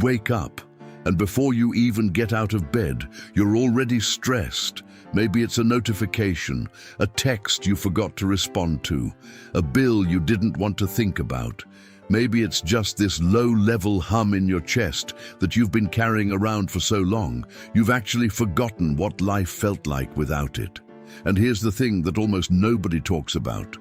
wake up, and before you even get out of bed, you're already stressed. Maybe it's a notification, a text you forgot to respond to, a bill you didn't want to think about. Maybe it's just this low-level hum in your chest that you've been carrying around for so long, you've actually forgotten what life felt like without it. And here's the thing that almost nobody talks about.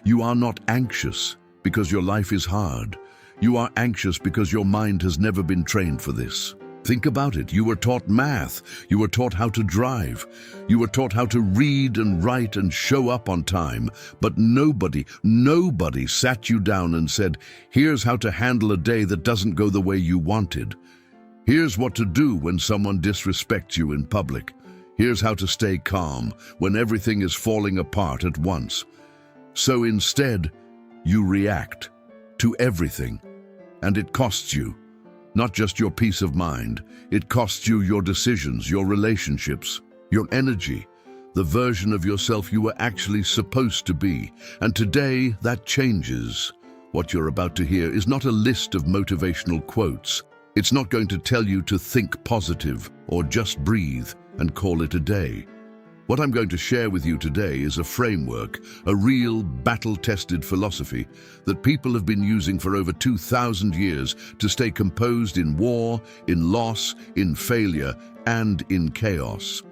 You are not anxious because your life is hard. You are anxious because your mind has never been trained for this. Think about it. You were taught math. You were taught how to drive. You were taught how to read and write and show up on time. But nobody sat you down and said, here's how to handle a day that doesn't go the way you wanted. Here's what to do when someone disrespects you in public. Here's how to stay calm when everything is falling apart at once. So instead, you react to everything, and it costs you. Not just your peace of mind, it costs you your decisions, your relationships, your energy, the version of yourself you were actually supposed to be. And today, that changes. What you're about to hear is not a list of motivational quotes. It's not going to tell you to think positive or just breathe and call it a day. What I'm going to share with you today is a framework, a real battle-tested philosophy that people have been using for over 2,000 years to stay composed in war, in loss, in failure, and in chaos.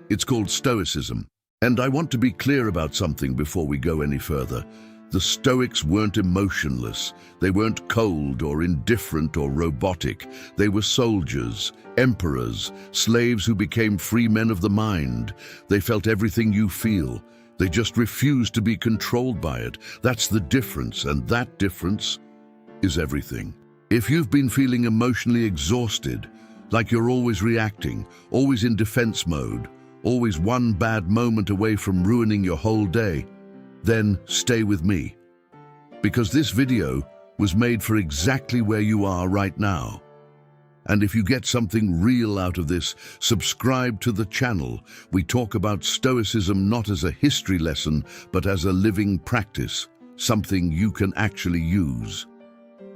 It's called Stoicism. And I want to be clear about something before we go any further. The Stoics weren't emotionless. They weren't cold or indifferent or robotic. They were soldiers, emperors, slaves who became free men of the mind. They felt everything you feel. They just refused to be controlled by it. That's the difference, and that difference is everything. If you've been feeling emotionally exhausted, like you're always reacting, always in defense mode, always one bad moment away from ruining your whole day, then stay with me. Because this video was made for exactly where you are right now. And if you get something real out of this, subscribe to the channel. We talk about Stoicism not as a history lesson, but as a living practice, something you can actually use.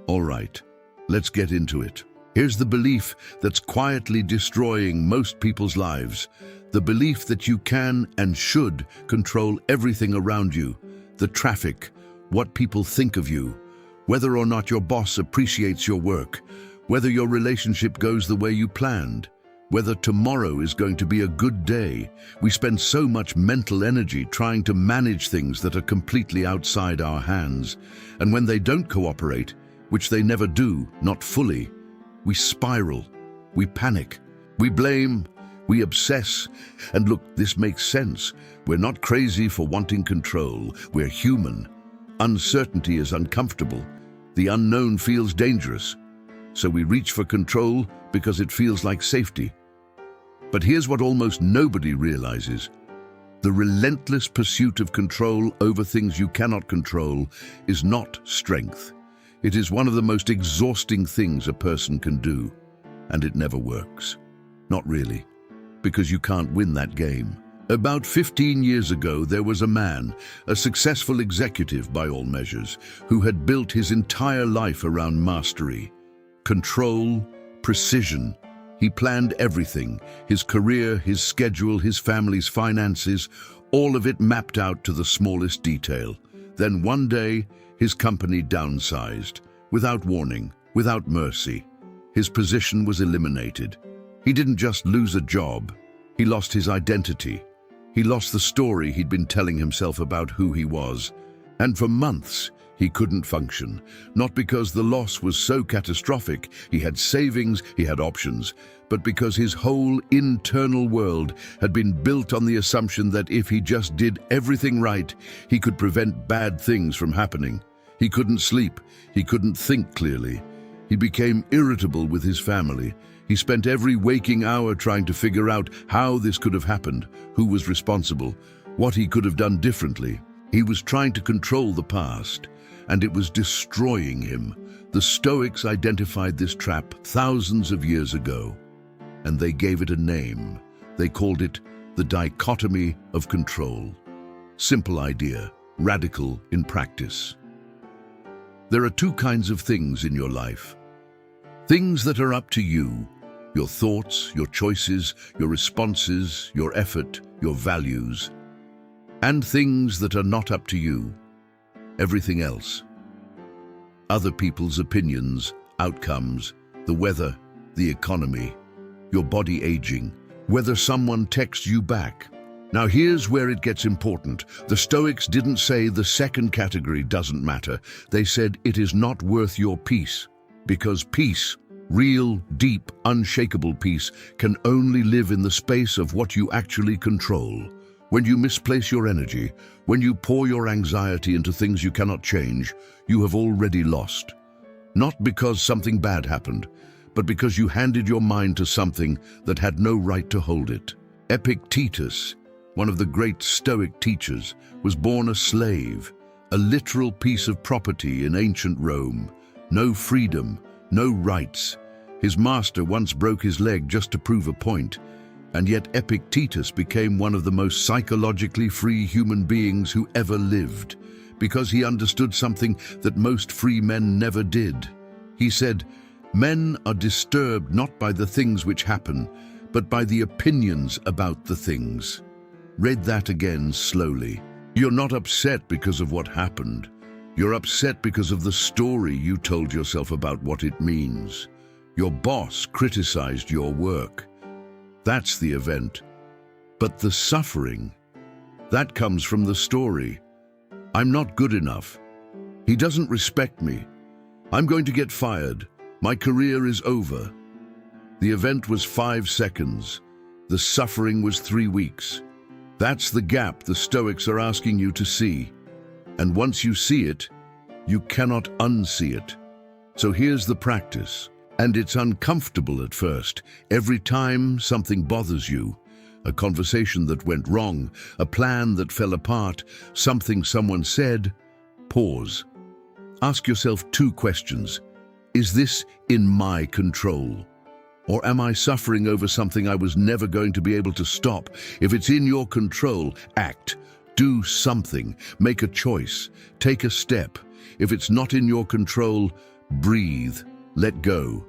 All right, let's get into it. Here's the belief that's quietly destroying most people's lives. The belief that you can and should control everything around you. The traffic, what people think of you, whether or not your boss appreciates your work, whether your relationship goes the way you planned, whether tomorrow is going to be a good day. We spend so much mental energy trying to manage things that are completely outside our hands. And when they don't cooperate, which they never do, not fully, we spiral, we panic, we blame, we obsess. And look, this makes sense. We're not crazy for wanting control. We're human. Uncertainty is uncomfortable. The unknown feels dangerous. So we reach for control because it feels like safety. But here's what almost nobody realizes. The relentless pursuit of control over things you cannot control is not strength. It is one of the most exhausting things a person can do. And it never works. Not really. Because you can't win that game. About 15 years ago, there was a man, a successful executive by all measures, who had built his entire life around mastery, control, precision. He planned everything, his career, his schedule, his family's finances, all of it mapped out to the smallest detail. Then one day, his company downsized, without warning, without mercy. His position was eliminated. He didn't just lose a job, he lost his identity. He lost the story he'd been telling himself about who he was. And for months, he couldn't function. Not because the loss was so catastrophic, he had savings, he had options, but because his whole internal world had been built on the assumption that if he just did everything right, he could prevent bad things from happening. He couldn't sleep, he couldn't think clearly. He became irritable with his family. He spent every waking hour trying to figure out how this could have happened, who was responsible, what he could have done differently. He was trying to control the past, and it was destroying him. The Stoics identified this trap thousands of years ago, and they gave it a name. They called it the dichotomy of control. Simple idea, radical in practice. There are two kinds of things in your life. Things that are up to you, your thoughts, your choices, your responses, your effort, your values. And things that are not up to you, everything else. Other people's opinions, outcomes, the weather, the economy, your body aging, whether someone texts you back. Now here's where it gets important. The Stoics didn't say the second category doesn't matter. They said it is not worth your peace. Because peace, real, deep, unshakable peace, can only live in the space of what you actually control. When you misplace your energy, when you pour your anxiety into things you cannot change, you have already lost. Not because something bad happened, but because you handed your mind to something that had no right to hold it. Epictetus, one of the great Stoic teachers, was born a slave, a literal piece of property in ancient Rome. No freedom, no rights. His master once broke his leg just to prove a point, and yet Epictetus became one of the most psychologically free human beings who ever lived, because he understood something that most free men never did. He said, "Men are disturbed not by the things which happen, but by the opinions about the things." Read that again slowly. You're not upset because of what happened. You're upset because of the story you told yourself about what it means. Your boss criticized your work. That's the event. But the suffering, that comes from the story. I'm not good enough. He doesn't respect me. I'm going to get fired. My career is over. The event was 5 seconds. The suffering was 3 weeks. That's the gap the Stoics are asking you to see. And once you see it, you cannot unsee it. So here's the practice. And it's uncomfortable at first. Every time something bothers you, a conversation that went wrong, a plan that fell apart, something someone said, pause. Ask yourself 2 questions. Is this in my control? Or am I suffering over something I was never going to be able to stop? If it's in your control, act. Do something. Make a choice. Take a step. If it's not in your control, breathe. Let go.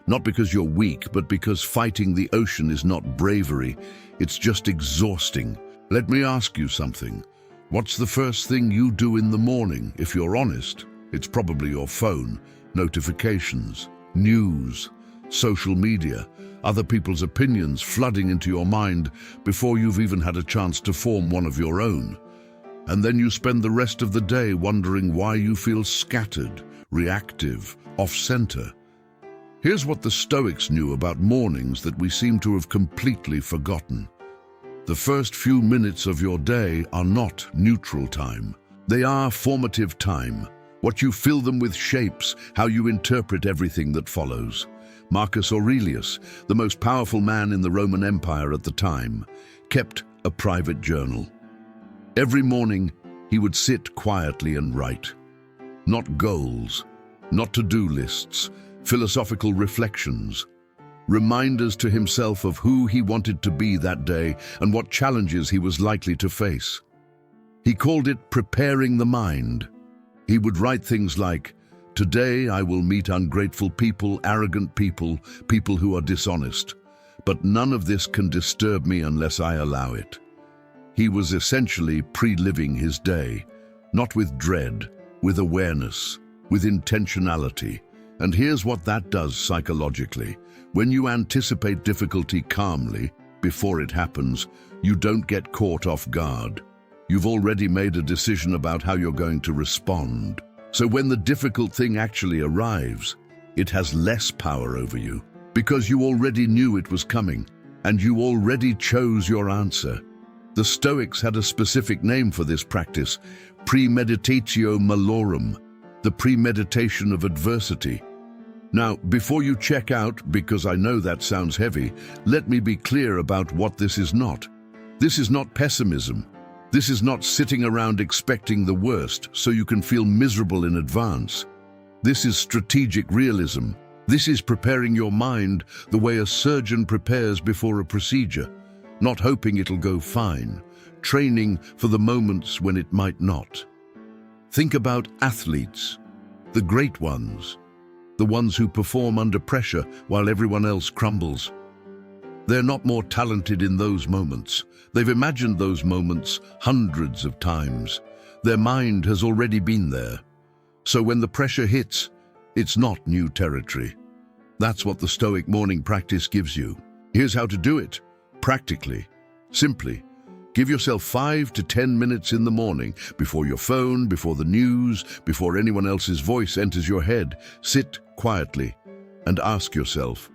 Not because you're weak, but because fighting the ocean is not bravery. It's just exhausting. Let me ask you something. What's the first thing you do in the morning? If you're honest, it's probably your phone, notifications, news, social media, other people's opinions flooding into your mind before you've even had a chance to form one of your own. And then you spend the rest of the day wondering why you feel scattered, reactive, off-center. Here's what the Stoics knew about mornings that we seem to have completely forgotten. The first few minutes of your day are not neutral time. They are formative time. What you fill them with shapes how you interpret everything that follows. Marcus Aurelius, the most powerful man in the Roman Empire at the time, kept a private journal. Every morning, he would sit quietly and write. Not goals, not to-do lists, philosophical reflections, reminders to himself of who he wanted to be that day and what challenges he was likely to face. He called it preparing the mind. He would write things like, "Today I will meet ungrateful people, arrogant people, people who are dishonest, but none of this can disturb me unless I allow it." He was essentially pre-living his day, not with dread, with awareness, with intentionality. And here's what that does psychologically. When you anticipate difficulty calmly, before it happens, you don't get caught off guard. You've already made a decision about how you're going to respond. So when the difficult thing actually arrives, it has less power over you, because you already knew it was coming, and you already chose your answer. The Stoics had a specific name for this practice, premeditatio malorum, the premeditation of adversity. Now, before you check out, because I know that sounds heavy, let me be clear about what this is not. This is not pessimism. This is not sitting around expecting the worst so you can feel miserable in advance. This is strategic realism. This is preparing your mind the way a surgeon prepares before a procedure, not hoping it'll go fine, training for the moments when it might not. Think about athletes, the great ones, the ones who perform under pressure while everyone else crumbles. They're not more talented in those moments. They've imagined those moments hundreds of times. Their mind has already been there. So when the pressure hits, it's not new territory. That's what the Stoic morning practice gives you. Here's how to do it. Practically. Simply. Give yourself 5 to 10 minutes in the morning, before your phone, before the news, before anyone else's voice enters your head. Sit quietly and ask yourself,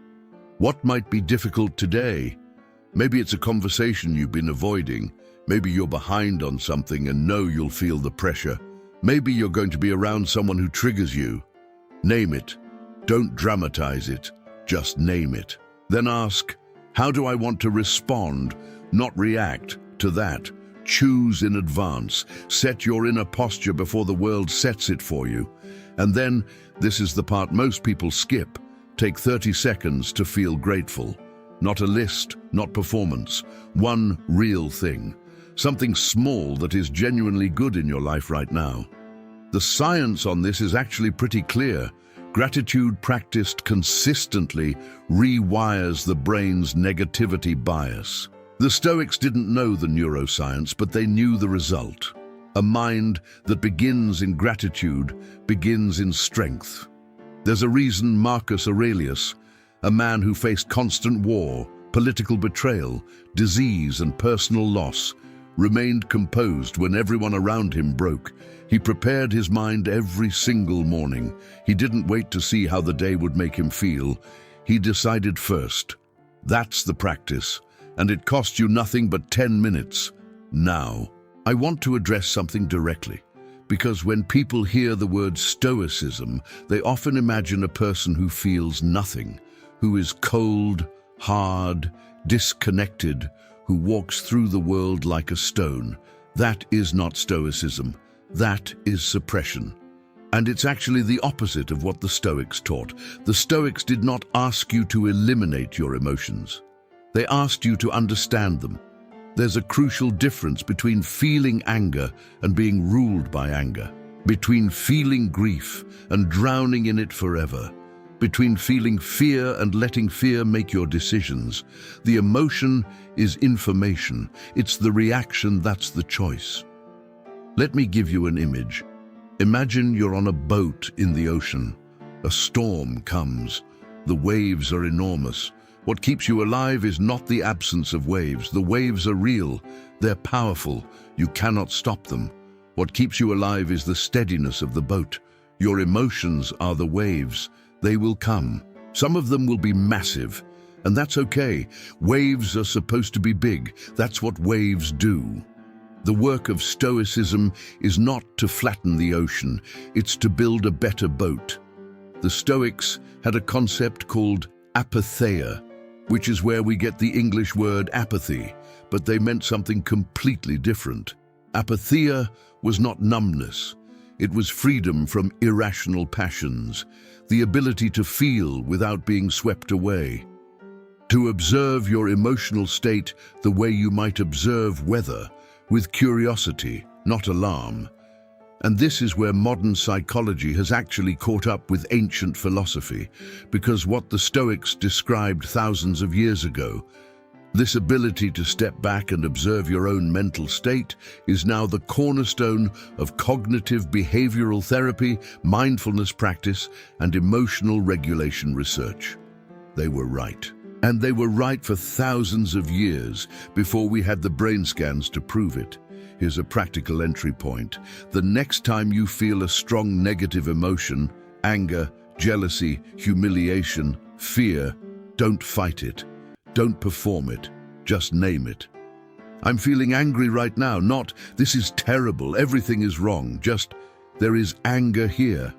what might be difficult today? Maybe it's a conversation you've been avoiding. Maybe you're behind on something and know you'll feel the pressure. Maybe you're going to be around someone who triggers you. Name it. Don't dramatize it. Just name it. Then ask, how do I want to respond, not react, to that? Choose in advance. Set your inner posture before the world sets it for you. And then, this is the part most people skip, take 30 seconds to feel grateful. Not a list, not performance. One real thing. Something small that is genuinely good in your life right now. The science on this is actually pretty clear. Gratitude practiced consistently rewires the brain's negativity bias. The Stoics didn't know the neuroscience, but they knew the result. A mind that begins in gratitude begins in strength. There's a reason Marcus Aurelius, a man who faced constant war, political betrayal, disease, and personal loss, remained composed when everyone around him broke. He prepared his mind every single morning. He didn't wait to see how the day would make him feel. He decided first. That's the practice, and it cost you nothing but 10 minutes. Now, I want to address something directly, because when people hear the word Stoicism, they often imagine a person who feels nothing, who is cold, hard, disconnected, who walks through the world like a stone. That is not Stoicism. That is suppression. And it's actually the opposite of what the Stoics taught. The Stoics did not ask you to eliminate your emotions. They asked you to understand them. There's a crucial difference between feeling anger and being ruled by anger, between feeling grief and drowning in it forever, between feeling fear and letting fear make your decisions. The emotion is information. It's the reaction that's the choice. Let me give you an image. Imagine you're on a boat in the ocean. A storm comes. The waves are enormous. What keeps you alive is not the absence of waves. The waves are real. They're powerful. You cannot stop them. What keeps you alive is the steadiness of the boat. Your emotions are the waves. They will come. Some of them will be massive, and that's okay. Waves are supposed to be big. That's what waves do. The work of Stoicism is not to flatten the ocean. It's to build a better boat. The Stoics had a concept called apatheia, which is where we get the English word apathy, but they meant something completely different. Apatheia was not numbness. It was freedom from irrational passions, the ability to feel without being swept away. To observe your emotional state the way you might observe weather, with curiosity, not alarm. And this is where modern psychology has actually caught up with ancient philosophy, because what the Stoics described thousands of years ago, this ability to step back and observe your own mental state, is now the cornerstone of cognitive behavioral therapy, mindfulness practice, and emotional regulation research. They were right. And they were right for thousands of years before we had the brain scans to prove it. Here's a practical entry point. The next time you feel a strong negative emotion, anger, jealousy, humiliation, fear, don't fight it. Don't perform it. Just name it. I'm feeling angry right now, not, this is terrible, everything is wrong. Just, there is anger here.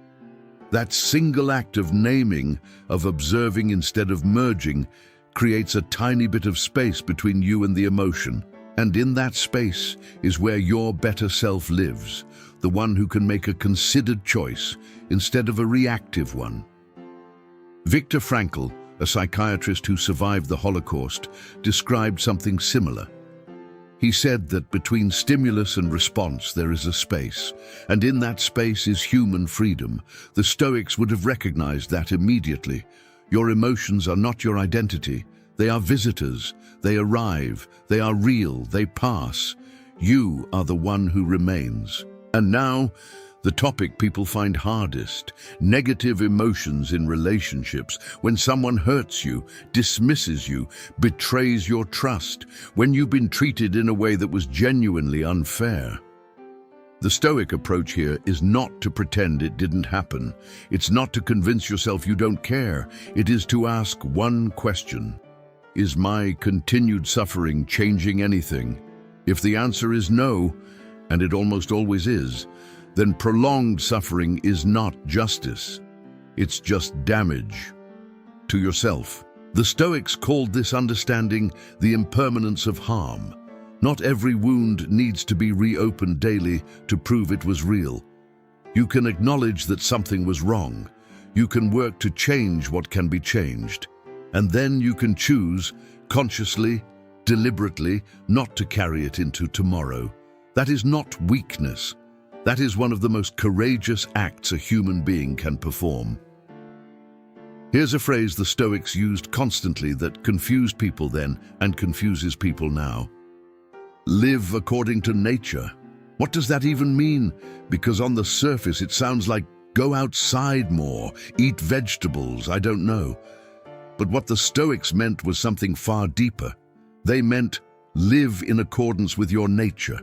That single act of naming, of observing instead of merging, creates a tiny bit of space between you and the emotion. And in that space is where your better self lives, the one who can make a considered choice instead of a reactive one. Viktor Frankl, a psychiatrist who survived the Holocaust, described something similar. He said that between stimulus and response there is a space, and in that space is human freedom. The Stoics would have recognized that immediately. Your emotions are not your identity. They are visitors. They arrive. They are real. They pass. You are the one who remains. And now, the topic people find hardest: negative emotions in relationships. When someone hurts you, dismisses you, betrays your trust, when you've been treated in a way that was genuinely unfair. The Stoic approach here is not to pretend it didn't happen. It's not to convince yourself you don't care. It is to ask one question: is my continued suffering changing anything? If the answer is no, and it almost always is, then prolonged suffering is not justice. It's just damage to yourself. The Stoics called this understanding the impermanence of harm. Not every wound needs to be reopened daily to prove it was real. You can acknowledge that something was wrong. You can work to change what can be changed. And then you can choose, consciously, deliberately, not to carry it into tomorrow. That is not weakness. That is one of the most courageous acts a human being can perform. Here's a phrase the Stoics used constantly that confused people then and confuses people now. Live according to nature. What does that even mean? Because on the surface it sounds like go outside more, eat vegetables, I don't know. But what the Stoics meant was something far deeper. They meant live in accordance with your nature.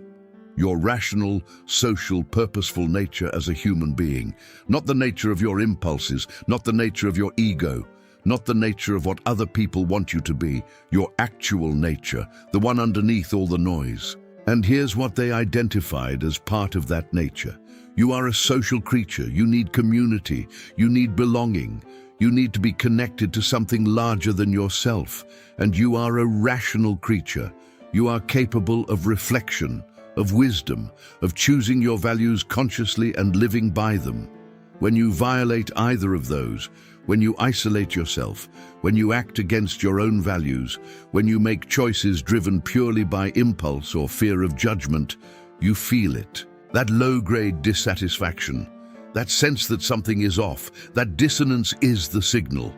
Your rational, social, purposeful nature as a human being. Not the nature of your impulses, not the nature of your ego, not the nature of what other people want you to be. Your actual nature, the one underneath all the noise. And here's what they identified as part of that nature. You are a social creature. You need community. You need belonging. You need to be connected to something larger than yourself. And you are a rational creature. You are capable of reflection, of wisdom, of choosing your values consciously and living by them. When you violate either of those, when you isolate yourself, when you act against your own values, when you make choices driven purely by impulse or fear of judgment, you feel it. That low-grade dissatisfaction, that sense that something is off, that dissonance is the signal.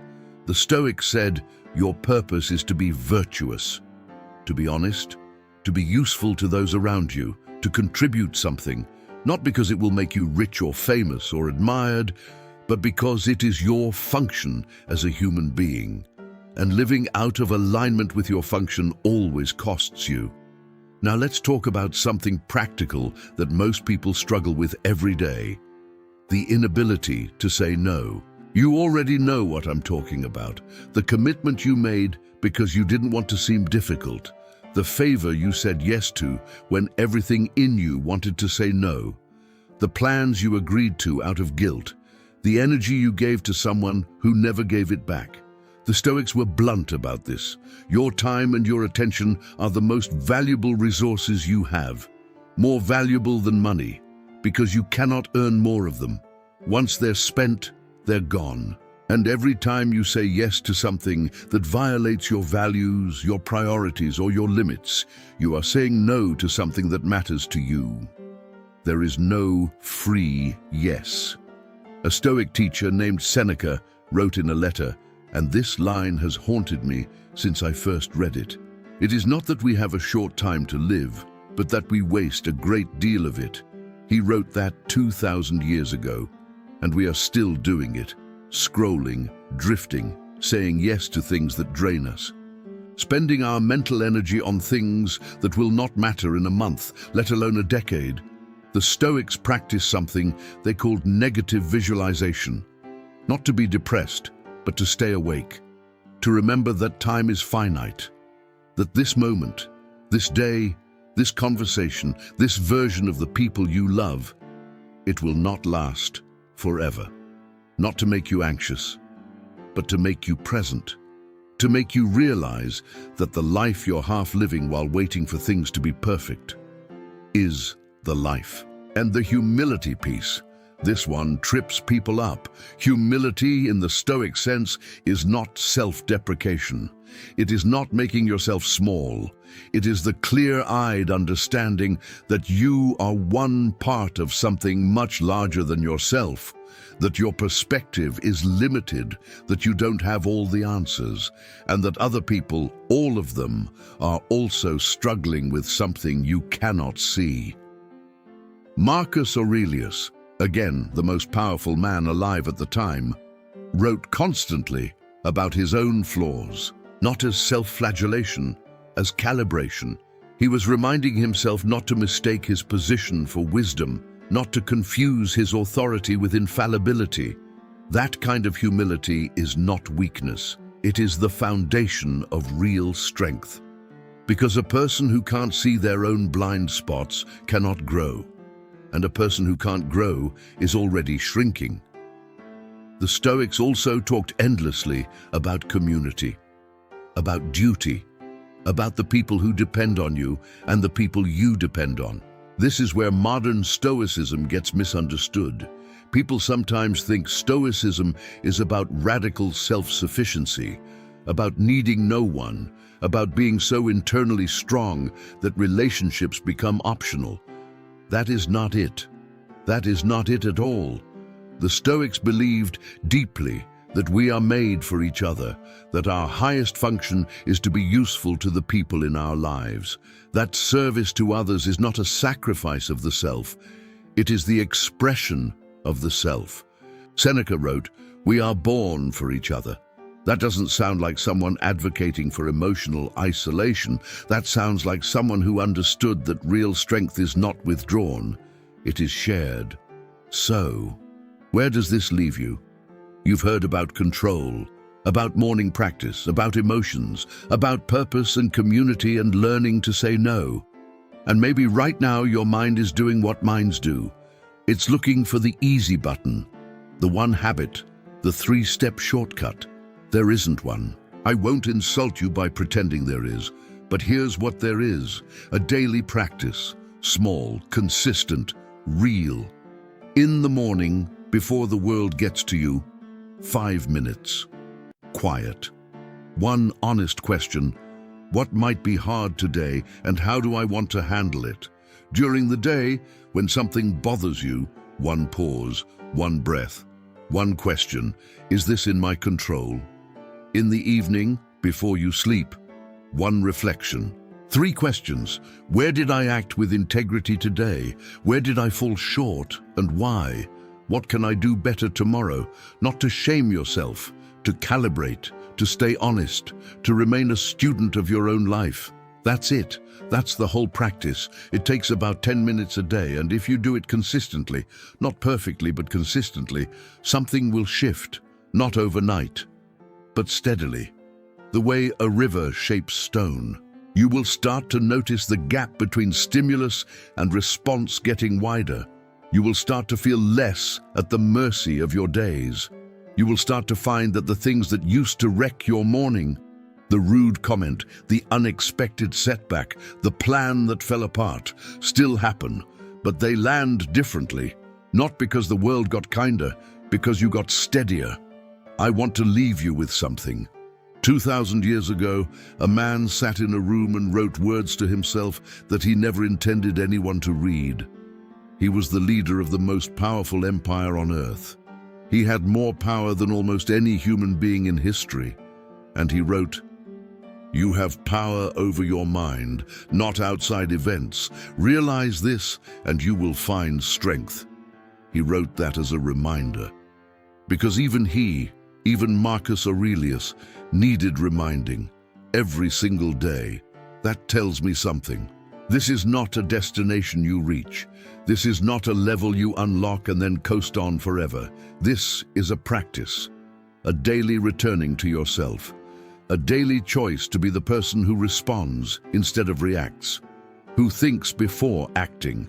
The Stoics said, your purpose is to be virtuous, to be honest, to be useful to those around you, to contribute something, not because it will make you rich or famous or admired, but because it is your function as a human being. And living out of alignment with your function always costs you. Now let's talk about something practical that most people struggle with every day: the inability to say no. You already know what I'm talking about. The commitment you made because you didn't want to seem difficult. The favor you said yes to when everything in you wanted to say no. The plans you agreed to out of guilt. The energy you gave to someone who never gave it back. The Stoics were blunt about this. Your time and your attention are the most valuable resources you have. More valuable than money, because you cannot earn more of them. Once they're spent, they're gone. And every time you say yes to something that violates your values, your priorities, or your limits, you are saying no to something that matters to you. There is no free yes. A Stoic teacher named Seneca wrote in a letter, and this line has haunted me since I first read it. It is not that we have a short time to live, but that we waste a great deal of it. He wrote that 2,000 years ago, and we are still doing it. Scrolling, drifting, saying yes to things that drain us. Spending our mental energy on things that will not matter in a month, let alone a decade. The Stoics practiced something they called negative visualization. Not to be depressed, but to stay awake. To remember that time is finite. That this moment, this day, this conversation, this version of the people you love, it will not last forever. Not to make you anxious, but to make you present. To make you realize that the life you're half living while waiting for things to be perfect is the life. And the humility piece, this one trips people up. Humility in the Stoic sense is not self-deprecation. It is not making yourself small. It is the clear-eyed understanding that you are one part of something much larger than yourself, that your perspective is limited, that you don't have all the answers, and that other people, all of them, are also struggling with something you cannot see. Marcus Aurelius, again the most powerful man alive at the time, wrote constantly about his own flaws, not as self-flagellation, as calibration. He was reminding himself not to mistake his position for wisdom, not to confuse his authority with infallibility. That kind of humility is not weakness. It is the foundation of real strength. Because a person who can't see their own blind spots cannot grow, and a person who can't grow is already shrinking. The Stoics also talked endlessly about community, about duty, about the people who depend on you and the people you depend on. This is where modern Stoicism gets misunderstood. People sometimes think Stoicism is about radical self-sufficiency, about needing no one, about being so internally strong that relationships become optional. That is not it. That is not it at all. The Stoics believed deeply that we are made for each other, that our highest function is to be useful to the people in our lives. That service to others is not a sacrifice of the self, it is the expression of the self. Seneca wrote, "We are born for each other." That doesn't sound like someone advocating for emotional isolation. That sounds like someone who understood that real strength is not withdrawn, it is shared. So, where does this leave you? You've heard about control, about morning practice, about emotions, about purpose and community and learning to say no. And maybe right now your mind is doing what minds do. It's looking for the easy button, the one habit, the three-step shortcut. There isn't one. I won't insult you by pretending there is, but here's what there is: a daily practice, small, consistent, real. In the morning, before the world gets to you, 5 minutes. Quiet. One honest question: what might be hard today and how do I want to handle it? During the day, when something bothers you, one pause, one breath, one question: is this in my control? In the evening, before you sleep, one reflection. 3 questions: where did I act with integrity today? Where did I fall short and why? What can I do better tomorrow? Not to shame yourself, to calibrate, to stay honest, to remain a student of your own life. That's it. That's the whole practice. It takes about 10 minutes a day, and if you do it consistently, not perfectly but consistently, something will shift, not overnight, but steadily. The way a river shapes stone. You will start to notice the gap between stimulus and response getting wider. You will start to feel less at the mercy of your days. You will start to find that the things that used to wreck your morning, the rude comment, the unexpected setback, the plan that fell apart, still happen, but they land differently, not because the world got kinder, because you got steadier. I want to leave you with something. 2,000 years ago, a man sat in a room and wrote words to himself that he never intended anyone to read. He was the leader of the most powerful empire on earth. He had more power than almost any human being in history. And he wrote, "You have power over your mind, not outside events. Realize this and you will find strength." He wrote that as a reminder. Because even Marcus Aurelius, needed reminding every single day. That tells me something. This is not a destination you reach. This is not a level you unlock and then coast on forever. This is a practice, a daily returning to yourself, a daily choice to be the person who responds instead of reacts, who thinks before acting,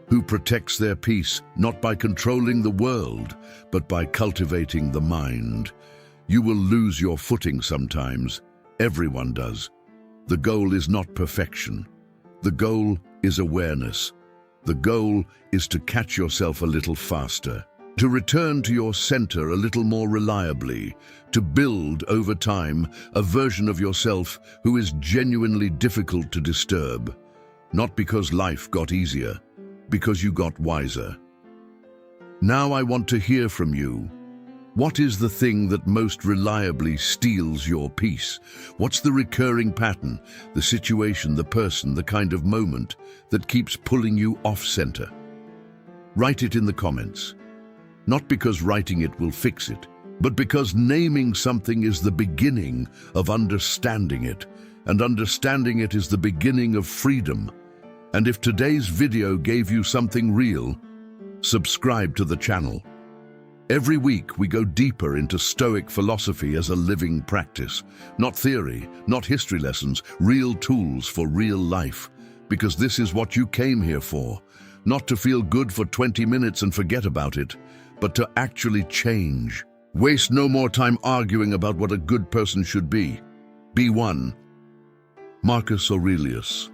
who protects their peace not by controlling the world, but by cultivating the mind. You will lose your footing sometimes. Everyone does. The goal is not perfection. The goal is awareness. The goal is to catch yourself a little faster. to return to your center a little more reliably, to build over time a version of yourself who is genuinely difficult to disturb, not because life got easier, because you got wiser. Now I want to hear from you. What is the thing that most reliably steals your peace? What's the recurring pattern, the situation, the person, the kind of moment that keeps pulling you off center? Write it in the comments. Not because writing it will fix it, but because naming something is the beginning of understanding it, and understanding it is the beginning of freedom. And if today's video gave you something real, subscribe to the channel. Every week we go deeper into Stoic philosophy as a living practice. Not theory, not history lessons, real tools for real life. Because this is what you came here for. Not to feel good for 20 minutes and forget about it, but to actually change. Waste no more time arguing about what a good person should be. Be one. Marcus Aurelius.